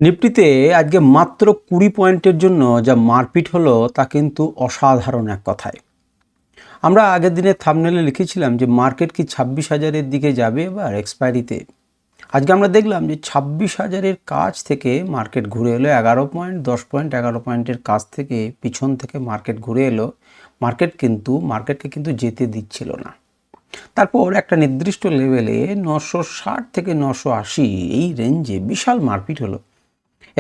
নিফটিতে আজকে মাত্র 20 পয়েন্টের জন্য যা মারপিট হলো তা কিন্তু অসাধারণ এক কথায়। আমরা আগের দিনে থাম্বনেলে লিখেছিলাম যে মার্কেট কি 26,000-এর দিকে যাবে এবার এক্সপায়ারিতে। আজকে আমরা দেখলাম যে 26,000-এর কাছ থেকে মার্কেট ঘুরে এলো 11 পয়েন্ট, 10 পয়েন্ট, 11 পয়েন্টের কাছ থেকে পিছন থেকে মার্কেট ঘুরে এলো। মার্কেটকে কিন্তু যেতে দিচ্ছিল না। তারপর একটা নির্দিষ্ট লেভেলে 960 থেকে 980 এই রেঞ্জে বিশাল মারপিট হলো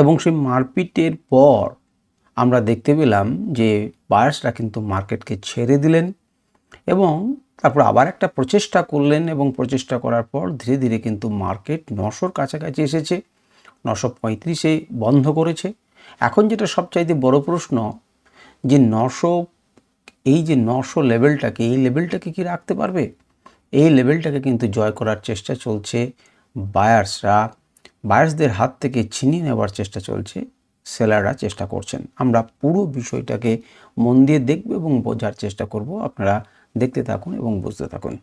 এবং সেই মারপিটের পর আমরা দেখতে পেলাম যে বায়ার্সরা কিন্তু মার্কেটকে ছেড়ে দিলেন এবং তারপর আবার একটা প্রচেষ্টা করলেন এবং প্রচেষ্টা করার পর ধীরে ধীরে কিন্তু মার্কেট 900-র কাছাকাছি এসেছে, 935-এ বন্ধ করেছে। এখন যেটা সবচাইতে বড় প্রশ্ন যে 900 লেভেলটাকে কি রাখতে পারবে? এই লেভেলটাকে কিন্তু জয় করার চেষ্টা চলছে। বায়ার্সদের হাত থেকে ছিনিয়ে নেওয়ার চেষ্টা চলছে, সেলাররা চেষ্টা করছেন। আমরা পুরো বিষয়টাকে মন দিয়ে দেখব এবং বোঝার চেষ্টা করব। আপনারা দেখতে থাকুন এবং বুঝতে থাকুন।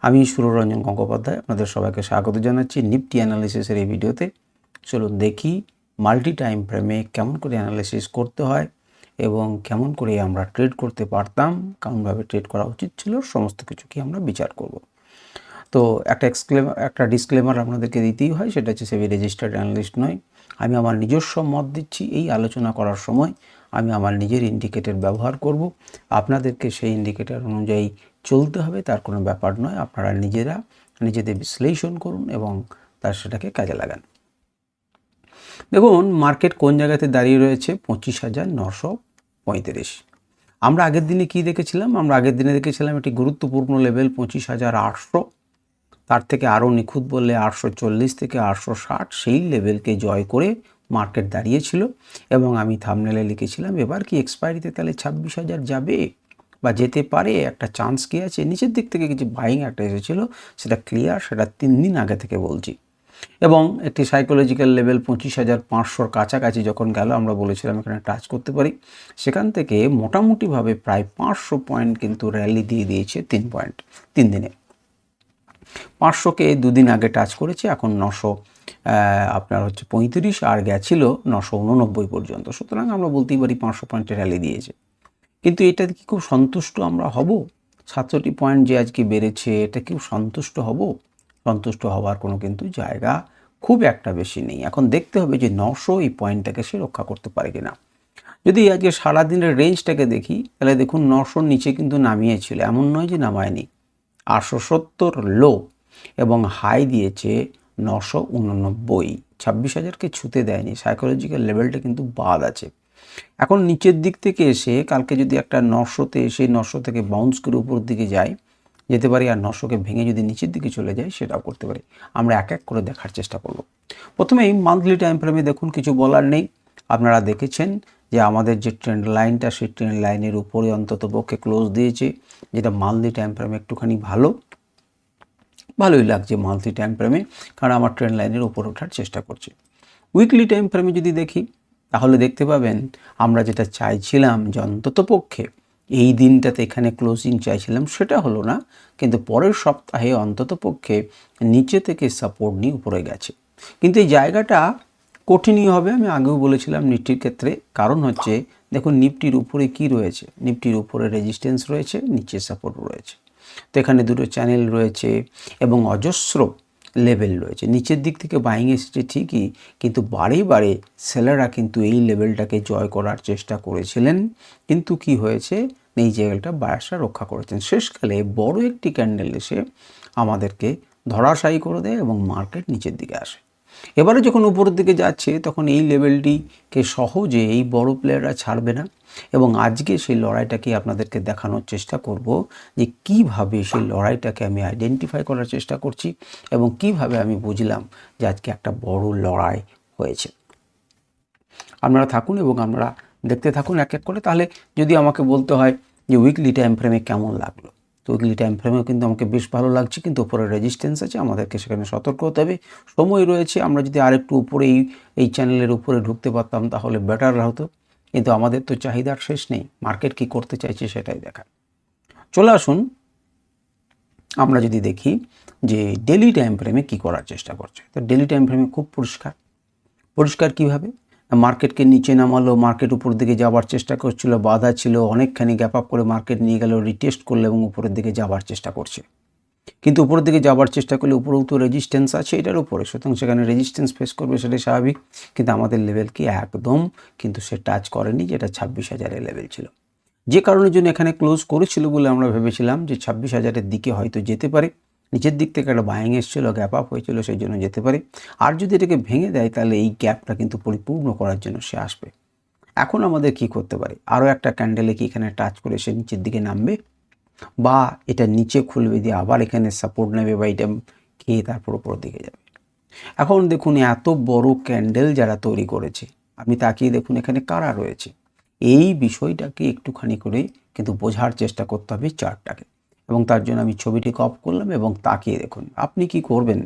আমি সুররঞ্জন গঙ্গোপাধ্যায় আপনাদের সবাইকে স্বাগত জানাচ্ছি নিফটি অ্যানালিসিসের এই ভিডিওতে। চলুন দেখি মাল্টি টাইম ফ্রেমে কেমন করে অ্যানালিসিস করতে হয় এবং কেমন করে আমরা ট্রেড করতে পারতাম, কেমনভাবে ট্রেড করা উচিত ছিল, সমস্ত কিছু কি আমরা বিচার করব। তো একটা ডিসক্লেমার আপনাদেরকে দিতেই হয়, সেটা হচ্ছে সেবি রেজিস্টার্ড অ্যানালিস্ট নয়। আমি আমার নিজস্ব মত দিচ্ছি। এই আলোচনা করার সময় আমি আমার নিজের ইন্ডিকেটর ব্যবহার করব। আপনাদেরকে সেই ইন্ডিকেটর অনুযায়ী চলতে হবে, তার কোনো ব্যাপার নয়। আপনারা নিজেদের বিশ্লেষণ করুন এবং সেটাকে কাজে লাগান। দেখুন মার্কেট কোন জায়গাতে দাঁড়িয়ে রয়েছে, 25,935। আমরা আগের দিনে কি দেখেছিলাম? আমরা আগের দিনে দেখেছিলাম একটি গুরুত্বপূর্ণ লেভেল 25,800। তার থেকে আরও নিখুঁত বললে 840 থেকে 860 সেই লেভেলকে জয় করে মার্কেট দাঁড়িয়েছিল এবং আমি থাম্বনেলে লিখেছিলাম এবার কি এক্সপায়ারিতে তাহলে 26,000 যাবে বা যেতে পারে, একটা চান্স কি আছে। নিচের দিক থেকে কিছু বাইং একটা এসেছিল, সেটা ক্লিয়ার, সেটা 3 দিন আগে থেকে বলছি। এবং একটি সাইকোলজিক্যাল লেভেল 25,500-র কাছাকাছি যখন গেল, আমরা বলেছিলাম এখানে টাচ করতে পারি। সেখান থেকে মোটামুটিভাবে প্রায় 500 পয়েন্ট কিন্তু র্যালি দিয়ে দিয়েছে 3 দিনে। 500-কে 2 দিন আগে টাচ করেছে, এখন 35 আর গেছিল 989 পর্যন্ত। সুতরাং আমরা বলতেই পারি 500 পয়েন্টের র্যালি দিয়েছে। কিন্তু এটা কি খুব সন্তুষ্ট আমরা হব? 67 পয়েন্ট যে আজকে বেড়েছে, এটা কি সন্তুষ্ট হব? সন্তুষ্ট হওয়ার কোনো কিন্তু জায়গা খুব একটা বেশি নেই। এখন দেখতে হবে যে 900 এই পয়েন্টটাকে সে রক্ষা করতে পারে কিনা। যদি আজকে সারাদিনের রেঞ্জটাকে দেখি তাহলে দেখুন 900-র নিচে কিন্তু নামিয়েছিল, এমন নয় যে নামায়নি। 870 লো এবং হাই দিয়েছে 989। 26,000-কে ছুতে দেয়নি, সাইকোলজিক্যাল লেভেলটা কিন্তু বাদ আছে। এখন নিচের দিক থেকে এসে কালকে যদি একটা 900-তে এসে 900 থেকে বাউন্স করে উপর দিকে যেতে পারি, আর 900-কে ভেঙে যদি নিচের দিকে চলে যায় সেটাও করতে পারি। আমরা এক এক করে দেখার চেষ্টা করব। প্রথমেই মান্থলি টাইম ফ্রেমে দেখুন, কিছু বলার নেই। আপনারা দেখেছেন যে আমাদের যে ট্রেন্ড লাইনটা, সেই ট্রেন্ড লাইনের উপরে অন্ততপক্ষে ক্লোজ দিয়েছে, যেটা মান্থলি টাইম ফ্রেমে একটুখানি ভালোই লাগছে মান্থলি টাইম ফ্রেমে, কারণ আমার ট্রেন্ড লাইনের উপর ওঠার চেষ্টা করছে। উইকলি টাইম ফ্রেমে যদি দেখি তাহলে দেখতে পাবেন আমরা যেটা চাইছিলাম যে অন্ততপক্ষে এই দিনটাতে এখানে ক্লোজিং চাইছিলাম, সেটা হলো না, কিন্তু পরের সপ্তাহে অন্ততপক্ষে নিচে থেকে সাপোর্ট নিয়ে উপরে গেছে। কিন্তু এই জায়গাটা কঠিনই হবে, আমি আগেও বলেছিলাম নিফটির ক্ষেত্রে। কারণ হচ্ছে দেখুন নিফটির উপরে কি রয়েছে, নিফটির উপরে রেজিস্ট্যান্স রয়েছে, নিচে সাপোর্ট রয়েছে। তো এখানে দুটো চ্যানেল রয়েছে এবং অজস্র লেভেল রয়েছে। নিচের দিক থেকে বাইং এসেছে ঠিকই, কিন্তু বারে সেলাররা কিন্তু এই লেভেলটাকে জয় করার চেষ্টা করেছিলেন। কিন্তু কি হয়েছে, এই জায়গাটা বায়ার্সরা রক্ষা করেছেন। শেষকালে বড় একটি ক্যান্ডেল এসে আমাদেরকে ধরাশায়ী করে দেয় এবং মার্কেট নিচের দিকে আসে। এবারে যখন উপরের দিকে যাচ্ছে তখন এই লেভেলটিকে সহজে এই বড় প্লেয়াররা ছাড়বে না এবং আজকে সেই লড়াইটাকে আপনাদেরকে দেখানোর চেষ্টা করব যে কিভাবে সেই লড়াইটাকে আমি আইডেন্টিফাই করার চেষ্টা করছি এবং কিভাবে আমি বুঝলাম যে আজকে একটা বড় লড়াই হয়েছে। আপনারা থাকুন এবং আমরা দেখতে থাকুন এক এক করে। তাহলে যদি আমাকে বলতে হয় যে উইকলি টাইম ফ্রেমে কেমন লাগলো, তো উইকলি টাইম ফ্রেমেও কিন্তু আমাকে বেশ ভালো লাগছে, কিন্তু উপরে রেজিস্ট্যান্স আছে, আমাদেরকে সেখানে সতর্ক হতে হবে। সময় রয়েছে, আমরা যদি আরেকটু উপরে এই চ্যানেলের উপরে ঢুকতে পারতাম তাহলে বেটার হতো, কিন্তু আমাদের তো চাহিদার শেষ নেই। মার্কেট কি করতে চাইছে সেটাই দেখা। চলে আসুন আমরা যদি দেখি যে ডেলি টাইম ফ্রেমে কী করার চেষ্টা করছে। তো ডেলি টাইম ফ্রেমে খুব পরিষ্কার, পরিষ্কার কীভাবে? মার্কেটকে নিচে নামালো, মার্কেট উপর দিকে যাওয়ার চেষ্টা করছিল, বাধা ছিল, অনেকখানি গ্যাপ আপ করে মার্কেট নিয়ে গেল, রিটেস্ট করলো এবং উপরের দিকে যাওয়ার চেষ্টা করছে। কিন্তু উপরের দিকে যাওয়ার চেষ্টা করলে উপরেও তো রেজিস্ট্যান্স আছে এটার উপরে, সুতরাং সেখানে রেজিস্ট্যান্স ফেস করবে, সেটাই স্বাভাবিক। কিন্তু আমাদের লেভেলকে একদম কিন্তু সে টাচ করেনি, যেটা 26,000-এর লেভেল ছিল। যে কারণের জন্য এখানে ক্লোজ করেছিল বলে আমরা ভেবেছিলাম যে 26,000-এর দিকে হয়তো যেতে পারে, নিচের দিক থেকে একটা বাইং এসেছিলো, গ্যাপ আপ হয়েছিল, সেই জন্য যেতে পারে। আর যদি এটাকে ভেঙে দেয় তাহলে এই গ্যাপটা কিন্তু পরিপূর্ণ করার জন্য সে আসবে। এখন আমাদের কি করতে পারে? আরও একটা ক্যান্ডেলে কি এখানে টাচ করে সে নিচের দিকে নামবে, বা এটা নিচে খুলবে দিয়ে আবার এখানে সাপোর্ট নেবে, বা এটা খেয়ে তারপর উপর দিকে যাবে। এখন দেখুন এত বড় ক্যান্ডেল যারা তৈরি করেছে, আপনি তাকিয়ে দেখুন এখানে কারা রয়েছে। এই বিষয়টাকে একটুখানি করে কিন্তু বোঝার চেষ্টা করতে হবে চার্টটাকে, এবং তার জন্য আমি ছবিটিকে অফ করলাম এবং তাকিয়ে দেখুন আপনি কি করবেন।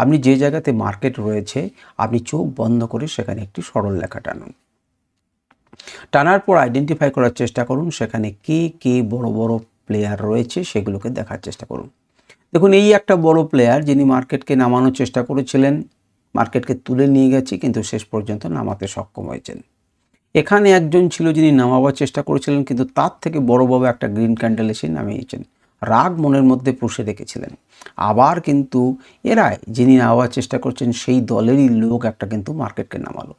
আপনি যে জায়গাতে মার্কেট রয়েছে আপনি চোখ বন্ধ করে সেখানে একটি সরল লেখা টানুন। টানার পর আইডেন্টিফাই করার চেষ্টা করুন সেখানে কে কে বড় বড় প্লেয়ার রয়েছে, সেগুলোকে দেখার চেষ্টা করুন। দেখুন এই একটা বড় প্লেয়ার যিনি মার্কেটকে নামানোর চেষ্টা করেছিলেন, মার্কেটকে তুলে নিয়ে গেছে কিন্তু শেষ পর্যন্ত নামাতে সক্ষম হয়েছেন। এখানে একজন ছিল যিনি নামাবার চেষ্টা করেছিলেন, কিন্তু তার থেকে বড়ভাবে একটা গ্রিন ক্যান্ডেল এসে নামিয়েছেন। রাগ মনের মধ্যে পুষে রেখেছিলেন। আবার কিন্তু এরাই যিনি নামাবার চেষ্টা করছেন সেই দলেরই লোক একটা কিন্তু মার্কেটকে নামালো।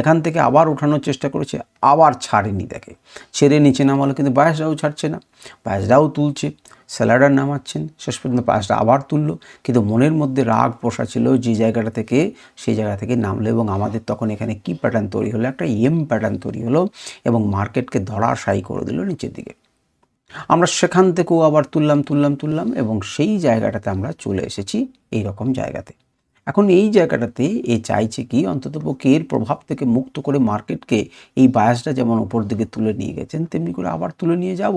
এখান থেকে আবার ওঠানোর চেষ্টা করেছে, আবার ছাড়েনি, দেখে ছেড়ে নিচে নামালো, কিন্তু বায়াসরাও ছাড়ছে না, বায়াসরাও তুলছে, সেলাররা নামাচ্ছেন, শেষ পর্যন্ত বায়াসরা আবার তুললো। কিন্তু মনের মধ্যে রাগ পোষা ছিল যে জায়গাটা থেকে, সেই জায়গা থেকে নামলো, এবং আমাদের তখন এখানে কি প্যাটার্ন তৈরি হলো, একটা এম প্যাটার্ন তৈরি হলো এবং মার্কেটকে ধরাশায়ী করে দিল নিচের দিকে। আমরা সেখান থেকেও আবার তুললাম এবং সেই জায়গাটাতে আমরা চলে এসেছি এই রকম জায়গাতে। এখন এই জায়গাটাতে এ চাইছে কি, অন্ততপক্ষে এর প্রভাব থেকে মুক্ত করে মার্কেটকে এই বায়াসটা যেমন উপর দিকে তুলে নিয়ে গেছেন তেমনি করে আবার তুলে নিয়ে যাব,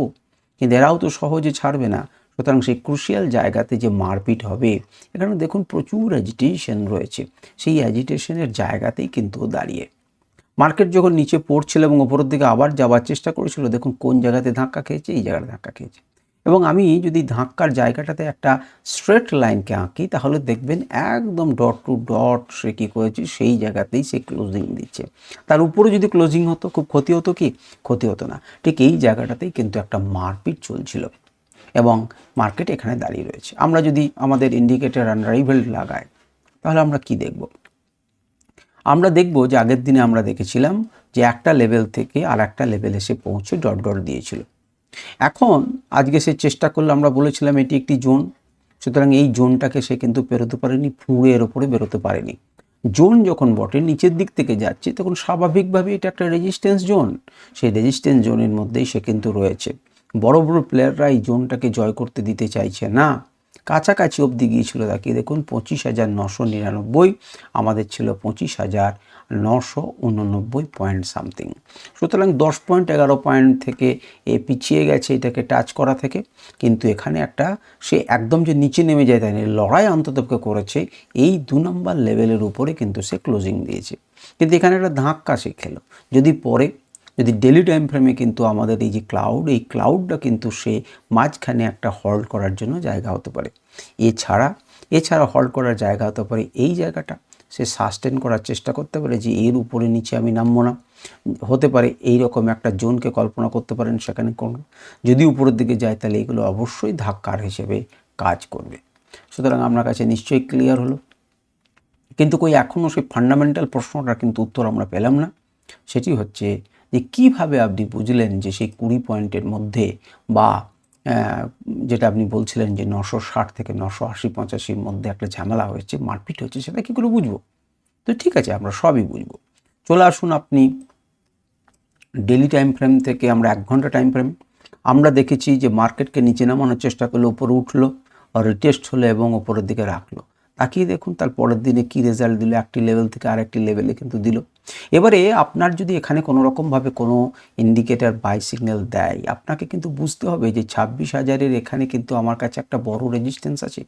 কিন্তু এরাও তো সহজে ছাড়বে না। সুতরাং সেই ক্রুশিয়াল জায়গাতে যে মারপিট হবে, এখানে দেখুন প্রচুর অ্যাজিটেশন রয়েছে, সেই অ্যাজিটেশনের জায়গাতেই কিন্তু দাঁড়িয়ে মার্কেট যখন নিচে পড়ছিল এবং ওপরের দিকে আবার যাওয়ার চেষ্টা করেছিল, দেখুন কোন জায়গাতে ধাক্কা খেয়েছে, এই জায়গাটা ধাক্কা খেয়েছে। এবং আমি যদি ধাক্কার জায়গাটাতে একটা স্ট্রেট লাইনকে আঁকি তাহলে দেখবেন একদম ডট টু ডট সে কী করেছে, সেই জায়গাতেই সে ক্লোজিং দিচ্ছে। তার উপরে যদি ক্লোজিং হতো খুব ক্ষতি হতো কি? ক্ষতি হতো না। ঠিক এই জায়গাটাতেই কিন্তু একটা মারপিট চলছিল এবং মার্কেট এখানে দাঁড়িয়ে রয়েছে। আমরা যদি আমাদের ইন্ডিকেটর আনরাইভেল লাগাই তাহলে আমরা কি দেখব? আমরা দেখব যে আগের দিনে আমরা দেখেছিলাম যে একটা লেভেল থেকে আর একটা লেভেল এসে পৌঁছে ডট ডট দিয়েছিল। এখন আজকে সে চেষ্টা করলে, আমরা বলেছিলাম এটি একটি জোন, সুতরাং এই জোনটাকে সে কিন্তু পেরোতে পারেনি, ফুঁড়ে এর ওপরে বেরোতে পারেনি। জোন যখন বটে নিচের দিক থেকে যাচ্ছে তখন স্বাভাবিকভাবে এটা একটা রেজিস্ট্যান্স জোন, সেই রেজিস্ট্যান্স জোনের মধ্যেই সে কিন্তু রয়েছে। বড় বড় প্লেয়াররা এই জোনটাকে জয় করতে দিতে চাইছে না, কাছাকাছি অবধি গিয়েছিল। তাকিয়ে দেখুন 25,999, আমাদের ছিল 25,989 পয়েন্ট সামথিং। সুতরাং 10 পয়েন্ট 11 পয়েন্ট থেকে এ পিছিয়ে গেছে এটাকে টাচ করা থেকে। কিন্তু এখানে একটা সে একদম যে নিচে নেমে যায় তাই না, লড়াই অন্ততপক্ষে করেছে এই 2 নম্বর লেভেলের উপরে কিন্তু সে ক্লোজিং দিয়েছে। কিন্তু এখানে একটা ধাক্কা সে খেলো। যদি ডেলি টাইম ফ্রেমে কিন্তু আমাদের এই যে ক্লাউড, এই ক্লাউডটা কিন্তু সে মাঝখানে একটা হল্ড করার জন্য জায়গা হতে পারে। এছাড়া হল্ড করার জায়গা হতে পারে এই জায়গাটা, সে সাস্টেন করার চেষ্টা করতে পারে যে এর উপরে নিচে আমি নামবো না। হতে পারে এই রকম একটা জোনকে কল্পনা করতে পারেন, সেখানে কোন যদি উপরের দিকে যায় তাহলে এগুলো অবশ্যই ধাক্কার হিসেবে কাজ করবে। সুতরাং আপনার কাছে নিশ্চয়ই ক্লিয়ার হলো, কিন্তু এখনও সেই ফান্ডামেন্টাল প্রশ্নটা কিন্তু উত্তর আমরা পেলাম না। সেটি হচ্ছে যে কীভাবে আপনি বুঝলেন যে সেই 20 পয়েন্টের মধ্যে, বা যেটা আপনি বলছিলেন যে 960 থেকে 980-85 মধ্যে একটা ঝামেলা হয়েছে, মারপিট হচ্ছে, সেটা কী করে বুঝবো? তো ঠিক আছে, আমরা সবই বুঝবো। চলে আসুন আপনি ডেলি টাইম ফ্রেম থেকে আমরা 1 ঘন্টা টাইম ফ্রেম। আমরা দেখেছি যে মার্কেটকে নিচে নামানোর চেষ্টা করলে উপরে উঠলো, রিটেস্ট হলো এবং ওপরের দিকে রাখলো। তাকিয়ে দেখুন তার পরের দিনে কী রেজাল্ট দিল, একটি লেভেল থেকে আরেকটি লেভেলে কিন্তু দিল। এবারে আপনার যদি এখানে কোনো রকমভাবে কোনো ইন্ডিকেটর বাই সিগন্যাল দেয়, আপনাকে কিন্তু বুঝতে হবে যে 26,000-এর এখানে কিন্তু আমার কাছে একটা বড় রেজিস্ট্যান্স আছে।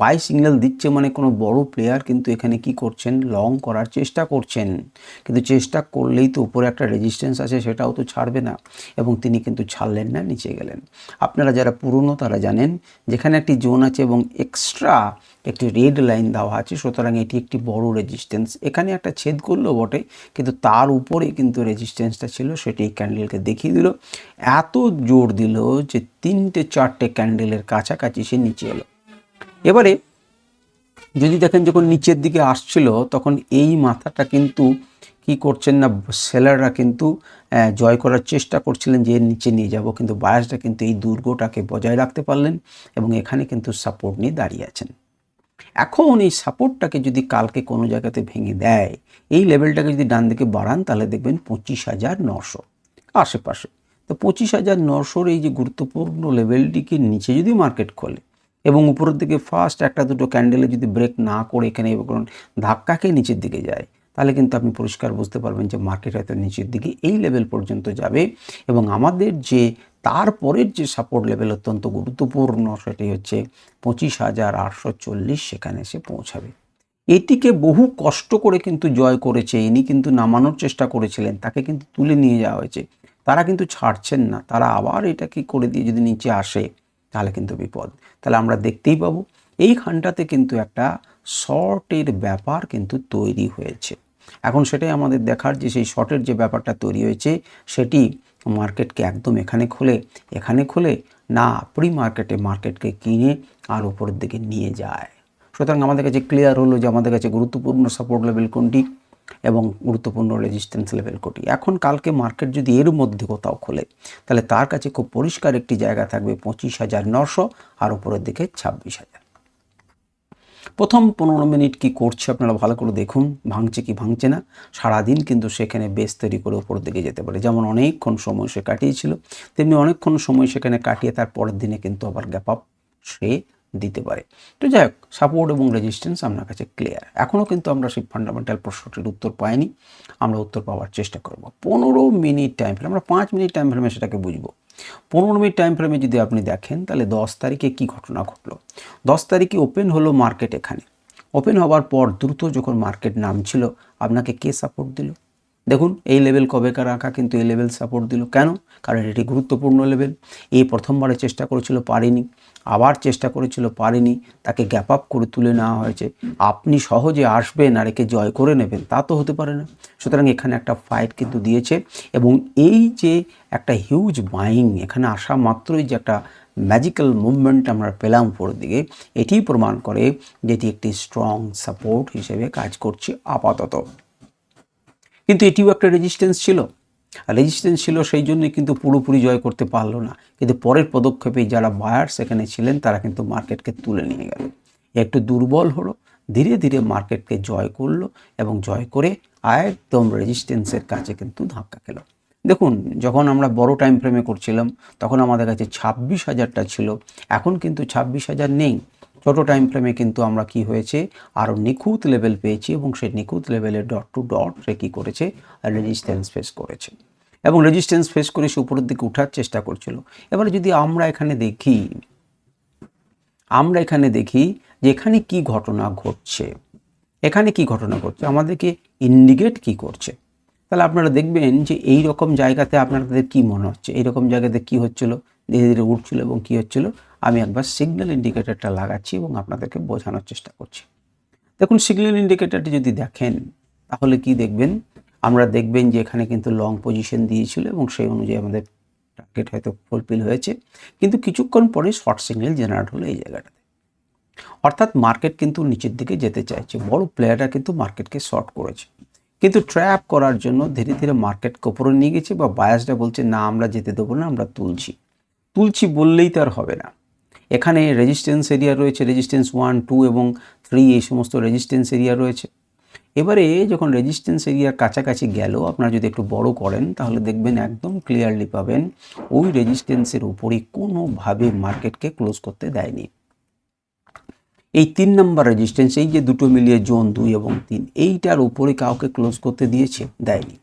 বাই সিগন্যাল দিচ্ছে মানে কোনো বড় প্লেয়ার কিন্তু এখানে কি করছেন, লং করার চেষ্টা করছেন। কিন্তু চেষ্টা করলেই তো উপরে একটা রেজিস্ট্যান্স আছে, সেটাও তো ছাড়বে না, এবং তিনি কিন্তু ছাড়লেন না, নিচে গেলেন। আপনারা যারা পুরনো তারা জানেন যেখানে একটি জোন আছে এবং এক্সট্রা একটি রেড লাইন দেওয়া আছে, সুতরাং এটি একটি বড় রেজিস্ট্যান্স। এখানে একটা ছেদ করলো বটে, কিন্তু তার উপরে কিন্তু রেজিস্ট্যান্সটা ছিল, সেটি এই ক্যান্ডেলকে দেখিয়ে দিল। এত জোর দিল যে 3-4টে ক্যান্ডেলের কাছাকাছি সে নিচে এলো। এবারে যদি দেখেন যখন নিচের দিকে আসছিল তখন এই মাথাটা কিন্তু কি করছেন না, সেলাররা কিন্তু জয় করার চেষ্টা করছিলেন যে এর নিচে নিয়ে যাব, কিন্তু বায়াসটা কিন্তু এই দুর্গটাকে বজায় রাখতে পারলেন এবং এখানে কিন্তু সাপোর্ট নিয়ে দাঁড়িয়ে আছেন। এখন এই সাপোর্টটাকে যদি কালকে কোনো জায়গাতে ভেঙে দেয়, এই লেভেলটাকে যদি ডান দিকে বাড়ান, তাহলে দেখবেন 25,900 আশেপাশে। তো 25,900 এই যে গুরুত্বপূর্ণ লেভেলটিকে নিচে যদি মার্কেট খোলে এবং উপরের দিকে ফার্স্ট একটা দুটো ক্যান্ডেলে যদি ব্রেক না করে এখানে ধাক্কাকে নিচের দিকে যায়, তাহলে কিন্তু আপনি পরিষ্কার বুঝতে পারবেন যে মার্কেট হয়তো নিচের দিকে এই লেভেল পর্যন্ত যাবে। এবং আমাদের যে তারপরের যে সাপোর্ট লেভেল অত্যন্ত গুরুত্বপূর্ণ, সেটি হচ্ছে 25,840, সেখানে এসে পৌঁছাবে। এটিকে বহু কষ্ট করে কিন্তু জয় করেছে, ইনি কিন্তু নামানোর চেষ্টা করেছিলেন, তাকে কিন্তু তুলে নিয়ে যাওয়া হয়েছে। তারা কিন্তু ছাড়ছেন না, তারা আবার এটাকে করে দিয়ে যদি নিচে আসে তাহলে কিন্তু বিপদ। তাহলে আমরা দেখতেই পাবো এইখানটাতে কিন্তু একটা শর্টের ব্যাপার কিন্তু তৈরি হয়েছে। এখন সেটাই আমাদের দেখার যে সেই শর্টের যে ব্যাপারটা তৈরি হয়েছে সেটি মার্কেটকে একদম এখানে খোলে না প্রি মার্কেটে মার্কেটকে কিনে আর উপরের দিকে নিয়ে যায়। সুতরাং আমাদের কাছে ক্লিয়ার হলো যে আমাদের কাছে গুরুত্বপূর্ণ সাপোর্ট লেভেল কোনটি এবং গুরুত্বপূর্ণ রেজিস্ট্যান্স লেভেল কোনটি। এখন কালকে মার্কেট যদি এর মধ্যে কোথাও খোলে, তাহলে তার কাছে খুব পরিষ্কার একটি জায়গা থাকবে 25,900 আর উপরের দিকে 26,000। প্রথম 15 মিনিট কি করছে আপনারা ভালো করে দেখুন, ভাঙছে কি ভাঙছে না। সারাদিন কিন্তু সেখানে বেস তৈরি করে উপর দিকে যেতে পারে। যেমন অনেকক্ষণ সময় সে কাটিয়েছিল, তেমনি অনেকক্ষণ সময় সেখানে কাটিয়ে তার পরের দিনে কিন্তু আবার গ্যাপ আপ সে দিতে পারে। তো যাই হোক, সাপোর্ট এবং রেজিস্ট্যান্স আপনার কাছে ক্লিয়ার। এখনও কিন্তু আমরা সেই ফান্ডামেন্টাল প্রশ্নটির উত্তর পাইনি, আমরা উত্তর পাওয়ার চেষ্টা করব। 15 মিনিট টাইম ফ্রেম, আমরা 5 মিনিট টাইম ফ্রেমে সেটাকে বুঝবো। 15 মিনিট টাইম ফ্রেমে যদি আপনি দেখেন, তাহলে 10 তারিখে কি ঘটনা ঘটলো। 10 তারিখে ওপেন হলো মার্কেট, এখানে ওপেন হওয়ার পর দ্রুত যখন মার্কেট নামছিল, আপনাকে কে সাপোর্ট দিল? দেখুন এই লেভেল কবেকার রাখা, কিন্তু এই লেভেল সাপোর্ট দিল কেন? কারণ এটি গুরুত্বপূর্ণ লেভেল। এই প্রথমবারে চেষ্টা করেছিল, পারেনি, আবার চেষ্টা করেছিল, পারেনি, তাকে গ্যাপ আপ করে তুলে নেওয়া হয়েছে। আপনি সহজে আসবেন আর একে জয় করে নেবেন, তা তো হতে পারে না। সুতরাং এখানে একটা ফাইট কিন্তু দিয়েছে, এবং এই যে একটা হিউজ বাইং এখানে আসা মাত্রই যে একটা ম্যাজিক্যাল মুভমেন্ট আমরা পেলাম উপরের দিকে, এটি প্রমাণ করে যেটি একটি স্ট্রং সাপোর্ট হিসেবে কাজ করছে আপাতত। কিন্তু এটিও একটা রেজিস্ট্যান্স ছিল, সেই জন্যই কিন্তু পুরোপুরি জয় করতে পারলো না। কিন্তু পরের পদক্ষেপে যারা বায়ার সেখানে ছিলেন তারা কিন্তু মার্কেটকে তুলে নিয়ে গেল। একটু দুর্বল হলো, ধীরে ধীরে মার্কেটকে জয় করলো এবং জয় করে একদম রেজিস্ট্যান্সের কাছে কিন্তু ধাক্কা খেলো। দেখুন যখন আমরা বড় টাইম ফ্রেমে করছিলাম তখন আমাদের কাছে 26,000টা ছিল, এখন কিন্তু 26,000 নেই। ছোটো টাইম ফ্রেমে কিন্তু আমরা কি হয়েছে, আরও নিখুঁত লেভেল পেয়েছি, এবং সেই নিখুঁত লেভেলে ডট টু ডট সে কী করেছে, রেজিস্ট্যান্স ফেস করেছে, এবং রেজিস্ট্যান্স ফেস করে সে উপরের দিকে ওঠার চেষ্টা করছিল। এবারে যদি আমরা এখানে দেখি যে এখানে কি ঘটনা ঘটছে, আমাদেরকে ইন্ডিকেট কি করছে, তাহলে আপনারা দেখবেন যে এই রকম জায়গাতে আপনাদের কি মনে হচ্ছে, এইরকম জায়গাতে কি হচ্ছিল, ধীরে ধীরে উঠছিল এবং কি হচ্ছিল। আমি একবার সিগন্যাল ইন্ডিকেটরটা লাগাচ্ছি এবং আপনাদেরকে বোঝানোর চেষ্টা করছি। দেখুন সিগন্যাল ইন্ডিকেটরটি যদি দেখেন তাহলে কি দেখবেন, আমরা দেখবেন যে এখানে কিন্তু লং পজিশন দিয়েছিল এবং সেই অনুযায়ী আমাদের টার্গেট হয়তো ফুলফিল হয়েছে, কিন্তু কিছুক্ষণ পরে শর্ট সিগন্যাল জেনারেট হলো এই জায়গাটাতে। অর্থাৎ মার্কেট কিন্তু নিচের দিকে যেতে চাইছে, বড় প্লেয়াররা কিন্তু মার্কেটকে শর্ট করেছে, কিন্তু ট্র্যাপ করার জন্য ধীরে ধীরে মার্কেটকে উপরে নিয়ে গেছে, বা বায়াসটা বলছে না আমরা যেতে দেবো না, আমরা তুলছি বললেই তো আর হবে না। এখানে রেজিস্ট্যান্স এরিয়া রয়েছে, রেজিস্ট্যান্স 1, 2 এবং 3 এই সমস্ত রেজিস্ট্যান্স এরিয়া রয়েছে। এবারে যখন রেজিস্ট্যান্স এরিয়ার কাছাকাছি গেল, আপনারা যদি একটু বড় করেন তাহলে দেখবেন একদম ক্লিয়ারলি পাবেন ওই রেজিস্ট্যান্সের উপরে কোনোভাবে মার্কেটকে ক্লোজ করতে দেয়নি। এই 3 নাম্বার রেজিস্ট্যান্স, এই যে দুটো মিলিয়ে জোন 2 এবং 3, এইটার উপরে কাউকে ক্লোজ করতে দিয়েছে? দেয়নি।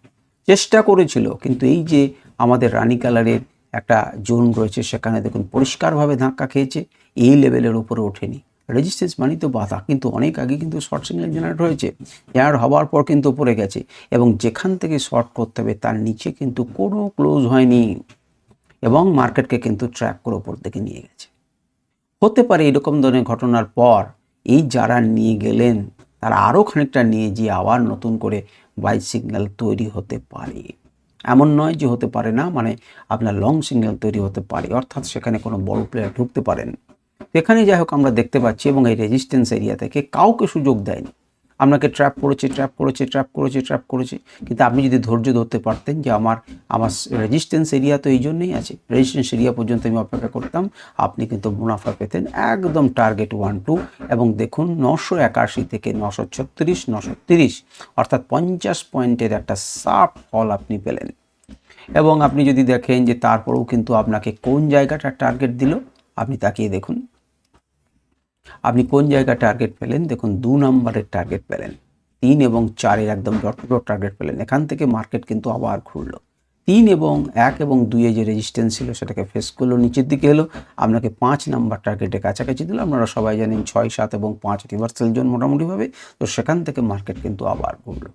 চেষ্টা করেছিল, কিন্তু এই যে আমাদের রানি কালারের একটা জোন রয়েছে সেখানে দেখুন পরিষ্কারভাবে ধাক্কা খেয়েছে, এই লেভেলের উপরে ওঠেনি। রেজিস্ট্যান্স মানে তো বাধা, কিন্তু অনেক আগে কিন্তু শর্ট সিগন্যাল জেনারেট হয়েছে, জেনারেট হওয়ার পর কিন্তু উপরে গেছে, এবং যেখান থেকে শর্ট করতে হবে তার নিচে কিন্তু কোনো ক্লোজ হয়নি, এবং মার্কেটকে কিন্তু ট্র্যাক করে উপর দিকে নিয়ে গেছে। হতে পারে এরকম ধরনের ঘটনার পর এই যারা নিয়ে গেলেন তারা আরও খানিকটা নিয়ে গিয়ে আবার নতুন করে বাই সিগন্যাল তৈরি হতে পারে। এমন নয় যে হতে পারে না, মানে আপনার লং সিগন্যাল তৈরি হতে পারে, অর্থাৎ সেখানে কোনো বড় প্লেয়ার ঢুকতে পারেন। এখানে যাই হোক আমরা দেখতে পাচ্ছি, এবং এই রেজিস্ট্যান্স এরিয়া থেকে কাউকে সুযোগ দেয়নি। আপনাকে ট্র্যাপ করেছে, কিন্তু আপনি যদি ধৈর্য ধরতে পারতেন যে আমার রেজিস্ট্যান্স এরিয়া তো এই জন্যই আছে, রেজিস্ট্যান্স এরিয়া পর্যন্ত আমি অপেক্ষা করতাম, আপনি কিন্তু মুনাফা পেতেন একদম টার্গেট 1-2। এবং দেখুন 981 থেকে 936, 930, অর্থাৎ 50 পয়েন্টের একটা শার্প ফল আপনি পেলেন। এবং আপনি যদি দেখেন যে তারপরেও কিন্তু আপনাকে কোন জায়গাটা টার্গেট দিল, আপনি তাকিয়ে দেখুন আপনি কোন জায়গা টার্গেট পেলেন। দেখুন 2 নম্বরের টার্গেট পেলেন, 3 এবং 4-এর একদম ডট টার্গেট পেলেন। এখান থেকে মার্কেট কিন্তু আবার ঘুরলো, 3 এবং 1 এবং 2-এ যে রেজিস্ট্যান্স ছিল সেটাকে ফেস করলো, নিচের দিকে এলো, আপনাকে 5 নাম্বার টার্গেটের কাছাকাছি দিল। আপনারা সবাই জানেন 6, 7 এবং 5 রিভার্সাল জোন মোটামুটিভাবে, তো সেখান থেকে মার্কেট কিন্তু আবার ঘুরলো,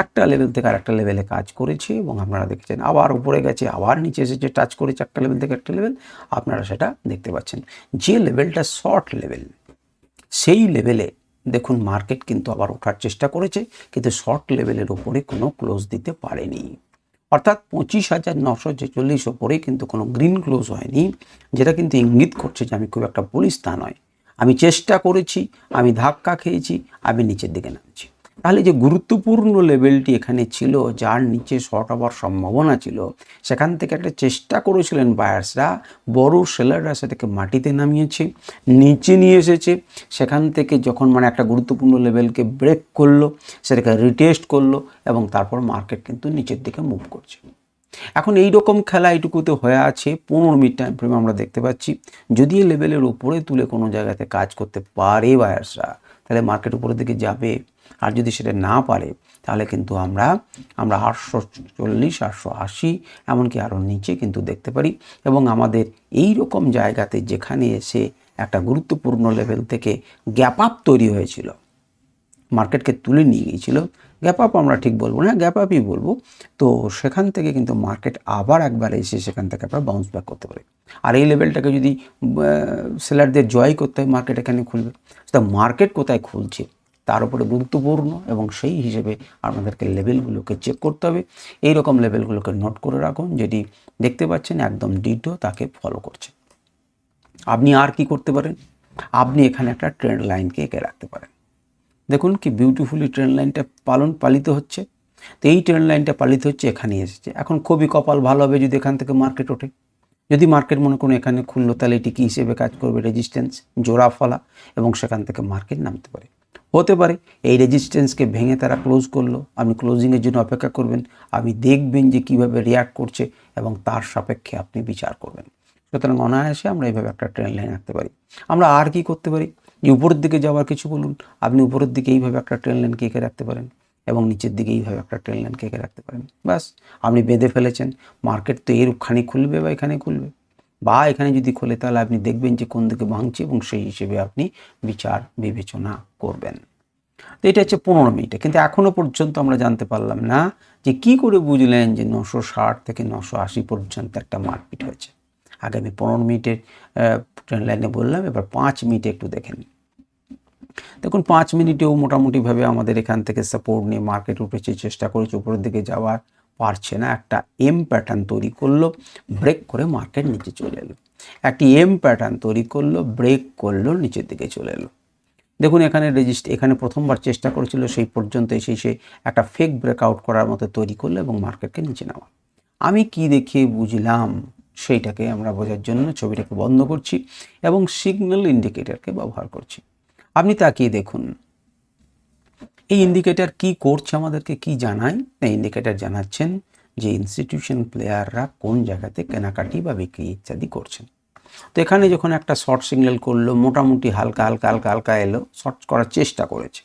একটা লেভেল থেকে আরেকটা লেভেলে কাজ করেছে, এবং আপনারা দেখছেন আবার উপরে গেছে, আবার নিচে এসেছে, টাচ করেছে একটা লেভেল থেকে একটা লেভেল, আপনারা সেটা দেখতে পাচ্ছেন। যে লেভেলটা শর্ট লেভেল, সেই লেভেলে দেখুন মার্কেট কিন্তু আবার ওঠার চেষ্টা করেছে, কিন্তু শর্ট লেভেলের উপরে কোনো ক্লোজ দিতে পারেনি, অর্থাৎ 25,946 ওপরে কিন্তু কোনো গ্রিন ক্লোজ হয়নি, যেটা কিন্তু ইঙ্গিত করছে যে আমি খুব একটা বলিস তা নয়, আমি চেষ্টা করেছি, আমি ধাক্কা খেয়েছি, আমি নিচের দিকে নামছি। তাহলে যে গুরুত্বপূর্ণ লেভেলটি এখানে ছিল, যার নিচে শর্ট হওয়ার সম্ভাবনা ছিল, সেখান থেকে একটা চেষ্টা করেছিলেন বায়ার্সরা, বড় সেলাররা সেটাকে মাটিতে নামিয়েছে, নিচে নিয়ে এসেছে, সেখান থেকে যখন মানে একটা গুরুত্বপূর্ণ লেভেলকে ব্রেক করলো, সেটাকে রিটেস্ট করলো, এবং তারপর মার্কেট কিন্তু নিচের দিকে মুভ করছে। এখন এই রকম খেলা এইটুকুতে হয়ে আছে 15 মিনিট টাইম ফ্রেমে আমরা দেখতে পাচ্ছি। যদি এই লেভেলের উপরে তুলে কোনো জায়গাতে কাজ করতে পারে বায়ার্সরা, তাহলে মার্কেট উপরের দিকে যাবে, আর যদি সেটা না পারে তাহলে কিন্তু আমরা 840, 880, এমনকি আরও নিচে কিন্তু দেখতে পারি। এবং আমাদের এই রকম জায়গাতে যেখানে এসে একটা গুরুত্বপূর্ণ লেভেল থেকে গ্যাপ আপ তৈরি হয়েছিল, মার্কেটকে তুলে নিয়ে গিয়েছিল, গ্যাপ আপ আমরা ঠিক বলবো না, গ্যাপ আপই বলবো, তো সেখান থেকে কিন্তু মার্কেট আবার একবার এসে সেখান থেকে আবার বাউন্স ব্যাক করতে পারে। আর এই লেভেলটাকে যদি সেলারদের জয় করতে হয়, মার্কেট এখানে খুলবে। তো মার্কেট কোথায় খুলছে তার উপরে গুরুত্বপূর্ণ, এবং সেই হিসেবে আপনাদেরকে লেভেলগুলোকে চেক করতে হবে। এই রকম লেভেলগুলোকে নোট করে রাখুন, যেটি দেখতে পাচ্ছেন একদম ডিটো তাকে ফলো করছে। আপনি আর কি করতে পারেন, আপনি এখানে একটা ট্রেন্ড লাইনকে এঁকে রাখতে পারেন। দেখুন কি বিউটিফুলি ট্রেন্ড লাইনটা পালিত হচ্ছে। তো এই ট্রেন্ড লাইনটা পালিত হচ্ছে, এখানে এসেছে। এখন খুবই কপাল ভালো হবে যদি এখান থেকে মার্কেট ওঠে। যদি মার্কেট মনে করুন এখানে খুললো, তাহলে এটি কী হিসেবে কাজ করবে, রেজিস্ট্যান্স, জোড়া ফলা, এবং সেখান থেকে মার্কেট নামতে পারে। হতে পারে এই রেজিস্ট্যান্সকে ভেঙে তারা ক্লোজ করলো, আপনি ক্লোজিংয়ের জন্য অপেক্ষা করবেন, আপনি দেখবেন যে কীভাবে রিয়াক্ট করছে, এবং তার সাপেক্ষে আপনি বিচার করবেন। সুতরাং অনায়াসে আমরা এইভাবে একটা ট্রেন্ড লাইন রাখতে পারি। আমরা আর কি করতে পারি, যে উপরের দিকে যাওয়ার কিছু বলুন, আপনি উপরের দিকে এইভাবে একটা ট্রেন্ড লাইনকে এঁকে রাখতে পারেন, এবং নিচের দিকে এইভাবে একটা ট্রেন্ড লাইনকে এঁকে রাখতে পারেন। ব্যাস, আপনি বেঁধে ফেলেছেন। মার্কেট তো এখানে খুলবে বা এখানে খুলবে, বা এখানে যদি খোলে তাহলে আপনি দেখবেন যে কোন দিকে ভাঙছে, এবং সেই হিসেবে আপনি বিচার বিবেচনা করবেন। তো এটা হচ্ছে 15 মিনিটে, কিন্তু এখনও পর্যন্ত আমরা জানতে পারলাম না যে কি করে বুঝলেন যে 960 থেকে 980 পর্যন্ত একটা মারপিট হয়েছে। আগামী 15 মিনিটের ট্রেন্ড লাইনে বললাম, এবার 5 মিনিটে একটু দেখে নিন। দেখুন 5 মিনিটেও মোটামুটিভাবে আমাদের এখান থেকে সাপোর্ট নিয়ে মার্কেট উঠেছে, চেষ্টা করেছে উপরের দিকে যাওয়ার, পারছে না। একটা এম প্যাটার্ন তৈরি করলো, ব্রেক করে মার্কেট নিচে চলে এলো। একটি এম প্যাটার্ন তৈরি করলো, ব্রেক করলো, নিচের দিকে চলে এলো। দেখুন এখানে এখানে প্রথমবার চেষ্টা করেছিল, সেই পর্যন্ত এসে সে একটা ফেক ব্রেকআউট করার মতো তৈরি করলো, এবং মার্কেটকে নিচে নামা। আমি কি দেখে বুঝলাম সেইটাকে আমরা বোঝার জন্য ছবিটাকে বন্ধ করছি, এবং সিগন্যাল ইন্ডিকেটরকে ব্যবহার করছি। আপনি তাকিয়ে দেখুন এই ইন্ডিকেটর কি করছে, আমাদেরকে কি জানায়। এই ইন্ডিকেটর জানাচ্ছেন যে ইনস্টিটিউশন প্লেয়াররা কোন জায়গাতে কেনাকাটি বা বিক্রি ইত্যাদি করছেন। তো এখানে যখন একটা শর্ট সিগন্যাল করলো, মোটামুটি হালকা হালকা হালকা হালকা এলো, শর্ট করার চেষ্টা করেছে,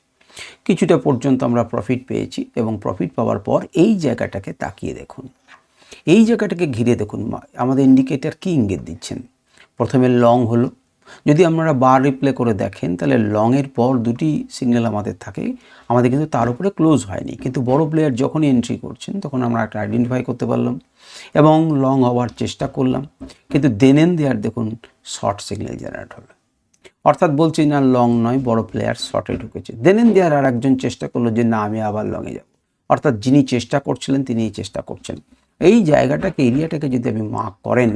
কিছুটা পর্যন্ত আমরা প্রফিট পেয়েছি এবং প্রফিট পাওয়ার পর এই জায়গাটাকে তাকিয়ে দেখুন, এই জায়গাটাকে ঘিরে দেখুন আমাদের ইন্ডিকেটর কী ইঙ্গিত দিচ্ছেন। প্রথমে লং হলো, যদি আপনারা বার রিপ্লে করে দেখেন তাহলে লংয়ের পর দুটি সিগন্যাল আমাদের থাকে, আমাদের কিন্তু তার উপরে ক্লোজ হয়নি, কিন্তু বড় প্লেয়ার যখনই এন্ট্রি করছেন তখন আমরা একটা আইডেন্টিফাই করতে পারলাম এবং লং হওয়ার চেষ্টা করলাম, কিন্তু দেন এন্ড দেয়ার দেখুন শর্ট সিগন্যাল জেনারেট হলো। অর্থাৎ বলছি না লং নয়, বড় প্লেয়ার শর্টে ঢুকেছে। দেন এন্ড দেয়ার আর একজন চেষ্টা করলো যে না আমি আবার লংয়ে যাব, অর্থাৎ যিনি চেষ্টা করছিলেন তিনিই চেষ্টা করছেন। এই জায়গাটাকে, এরিয়াটাকে যদি আপনি মার্ক করেন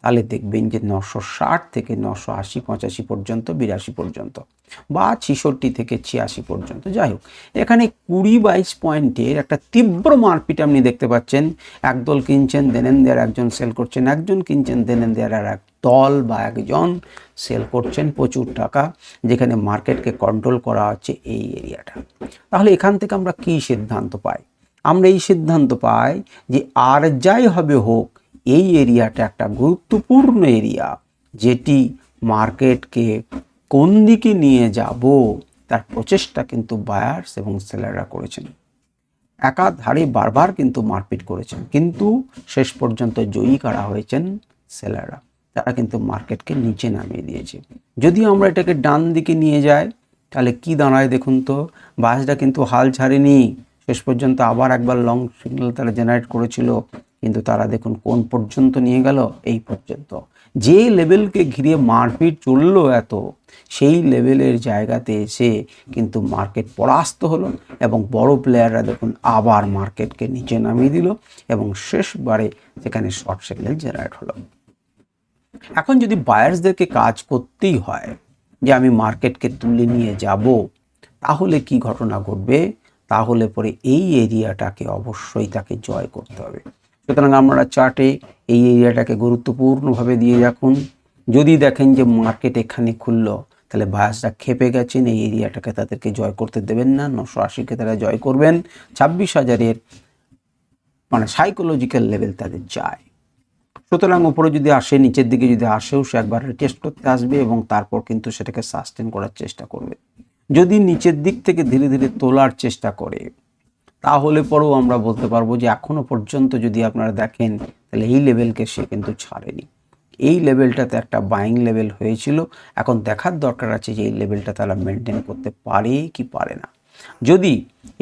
তাহলে দেখবেন যে 960 থেকে 980 85 পর্যন্ত, 82 পর্যন্ত বা 66 থেকে 86 পর্যন্ত, যাই হোক এখানে 20-22 পয়েন্টের একটা তীব্র মারপিট আপনি দেখতে পাচ্ছেন। একদল কিনছেন, দেন দেয়ার একজন সেল করছেন, একজন কিনছেন, দেন দেয়ার আর এক দল বা একজন সেল করছেন প্রচুর টাকা, যেখানে মার্কেটকে কন্ট্রোল করা হচ্ছে এই এরিয়াটা। তাহলে এখান থেকে আমরা কি সিদ্ধান্ত পাই? আমরা এই সিদ্ধান্ত পাই যে আর যাই হবে হোক এই এরিয়াটা একটা গুরুত্বপূর্ণ এরিয়া, যেটি মার্কেটকে কোন দিকে নিয়ে যাব তার প্রচেষ্টা কিন্তু বায়ার্স এবং সেলাররা করেছেন। একাধারে বারবার কিন্তু মারপিট করেছেন, কিন্তু শেষ পর্যন্ত জয়ী কারা হয়েছেন? সেলাররা। তারা কিন্তু মার্কেটকে নিচে নামিয়ে দিয়েছে। যদি আমরা এটাকে ডান দিকে নিয়ে যাই তাহলে কি দাঁড়ায় দেখুন তো, বায়ার্সরা কিন্তু হাল ছাড়েনি, শেষ পর্যন্ত আবার একবার লং সিগন্যাল তারা জেনারেট করেছিল, কিন্তু তারা দেখুন কোন পর্যন্ত নিয়ে গেল, এই পর্যন্ত। যে লেভেলকে ঘিরে মারপিট চললো এত, সেই লেভেলের জায়গাতে এসে কিন্তু মার্কেট পরাস্ত হলো এবং বড় প্লেয়াররা দেখুন আবার মার্কেটকে নিচে নামিয়ে দিল এবং শেষবারে সেখানে শর্ট সিগন্যাল জেনারেট হলো। এখন যদি বায়ার্সদেরকে কাজ করতেই হয় যে আমি মার্কেটকে তুলে নিয়ে যাব, তাহলে কি ঘটনা ঘটবে? তাহলে পরে এই এরিয়াটাকে অবশ্যই তাকে জয় করতে হবে। সুতরাং আমরা চার্টে এই এরিয়াটাকে গুরুত্বপূর্ণভাবে দিয়ে রাখুন। যদি দেখেন যে মার্কেট এখানে খুললো তাহলে বায়ার্সরা খেপে গেছেন, এই এরিয়াটাকে তাদেরকে জয় করতে দেবেন না, 980-কে তারা জয় করবেন। 26,000-এর মানে সাইকোলজিক্যাল লেভেল তাদের চায়। সুতরাং উপরে যদি আসে, নিচের দিকে যদি আসেও সে একবার টেস্ট করতে আসবে এবং তারপর কিন্তু সেটাকে সাস্টেন করার চেষ্টা করবে। যদি নিচের দিক থেকে ধীরে ধীরে তোলার চেষ্টা করে তাহলে পরেও আমরা বলতে পারবো যে এখনো পর্যন্ত যদি আপনারা দেখেন তাহলে এই লেভেলকে সে কিন্তু ছাড়েনি। এই লেভেলটাতে একটা বাইং লেভেল হয়েছিল, এখন দেখার দরকার আছে যে এই লেভেলটা তারা মেনটেন করতে পারে কি পারে না। যদি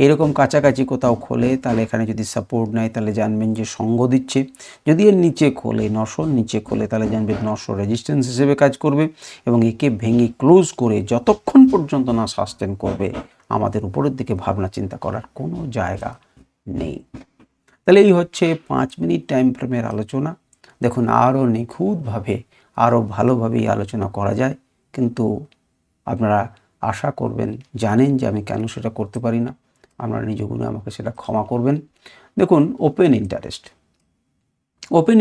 এরকম কাছাকাছি কোথাও খোলে তাহলে এখানে যদি সাপোর্ট নেয় তাহলে জানবেন যে সঙ্গ দিচ্ছে। যদি এর নিচে খোলে, 900-র নিচে খোলে, তাহলে জানবেন 900 রেজিস্ট্যান্স হিসেবে কাজ করবে এবং একে ভেঙে ক্লোজ করে যতক্ষণ পর্যন্ত না সাস্টেন করবে আমাদের উপরের দিকে ভাবনা চিন্তা করার কোনো জায়গা নেই। তাহলে এই হচ্ছে 5 মিনিট টাইম ফ্রেমের আলোচনা। দেখুন আরও নিখুঁতভাবে, আরও ভালোভাবেই আলোচনা করা যায়, কিন্তু আপনারা আশা করবেন, জানেন যে আমি কেন সেটা করতে পারি না, আপনারা নিজ গুণে আমাকে সেটা ক্ষমা করবেন। দেখুন ওপেন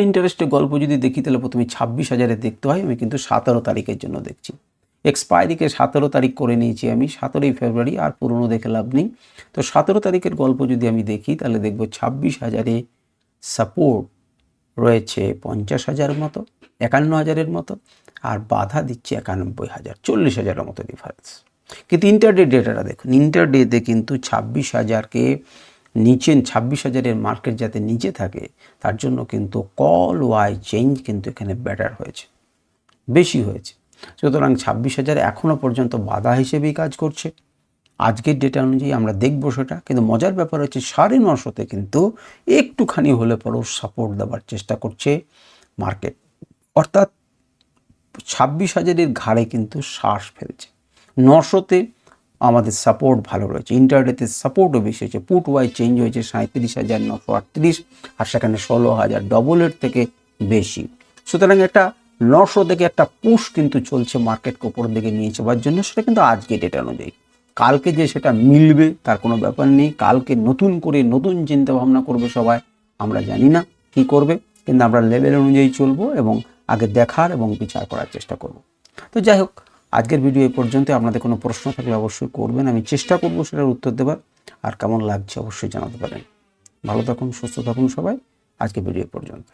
ইন্টারেস্টের গল্প যদি দেখি তাহলে প্রথমে 26,000-এ দেখতে হয়, আমি কিন্তু 17 তারিখের জন্য দেখছি। এক্সপায়ারিকে 17 তারিখ করে নিয়েছি আমি, 17ই ফেব্রুয়ারি, আর পুরনো দেখে লাভ নেই। তো 17 তারিখের গল্প যদি আমি দেখি তাহলে দেখব 26,000-এ সাপোর্ট রয়েছে 50,000 মতো, 51,000-এর মতো, আর বাধা দিচ্ছে 91,000, 40,000-এর মতো ডিফারেন্স। কিন্তু ইন্টারডে ডেটাটা দেখুন, ইন্টারডেতে কিন্তু 26,000-কে নিচে, 26,000-এর মার্কেট যাতে নিচে থাকে তার জন্য কিন্তু কল ওয়াই চেঞ্জ কিন্তু এখানে বেটার হয়েছে, বেশি হয়েছে। সুতরাং 26,000 এখনও পর্যন্ত বাধা হিসেবেই কাজ করছে। আজকের ডেটা অনুযায়ী আমরা দেখব সেটা, কিন্তু মজার ব্যাপার হচ্ছে 950-তে কিন্তু একটুখানি হলে পরেও সাপোর্ট দেওয়ার চেষ্টা করছে মার্কেট, অর্থাৎ 26,000-এর ঘাড়ে কিন্তু শ্বাস ফেলছে। 900-তে আমাদের সাপোর্ট ভালো রয়েছে, ইন্টারডেতে সাপোর্টও বেশি হয়েছে, পুট ওয়াই চেঞ্জ হয়েছে 37,938, আর সেখানে 16,000, ডবলের থেকে বেশি। সুতরাং একটা 900 থেকে একটা পুশ কিন্তু চলছে মার্কেটকে উপরের দিকে নিয়ে যাওয়ার জন্য, সেটা কিন্তু আজকে ডেটা অনুযায়ী। কালকে যে সেটা মিলবে তার কোনো ব্যাপার নেই, কালকে নতুন করে নতুন চিন্তা ভাবনা করবে সবাই, আমরা জানি না কি করবে, কিন্তু আমরা লেভেল অনুযায়ী চলবো এবং আগে দেখার এবং বিচার করার চেষ্টা করব। তো যাই হোক, আজকের ভিডিও এই পর্যন্ত। আপনাদের কোনো প্রশ্ন থাকলে অবশ্যই করবেন, আমি চেষ্টা করবো সেটার উত্তর দেওয়ার। আর কেমন লাগছে অবশ্যই জানাতে পারেন। ভালো থাকুন, সুস্থ থাকুন সবাই। আজকের ভিডিও এই পর্যন্ত।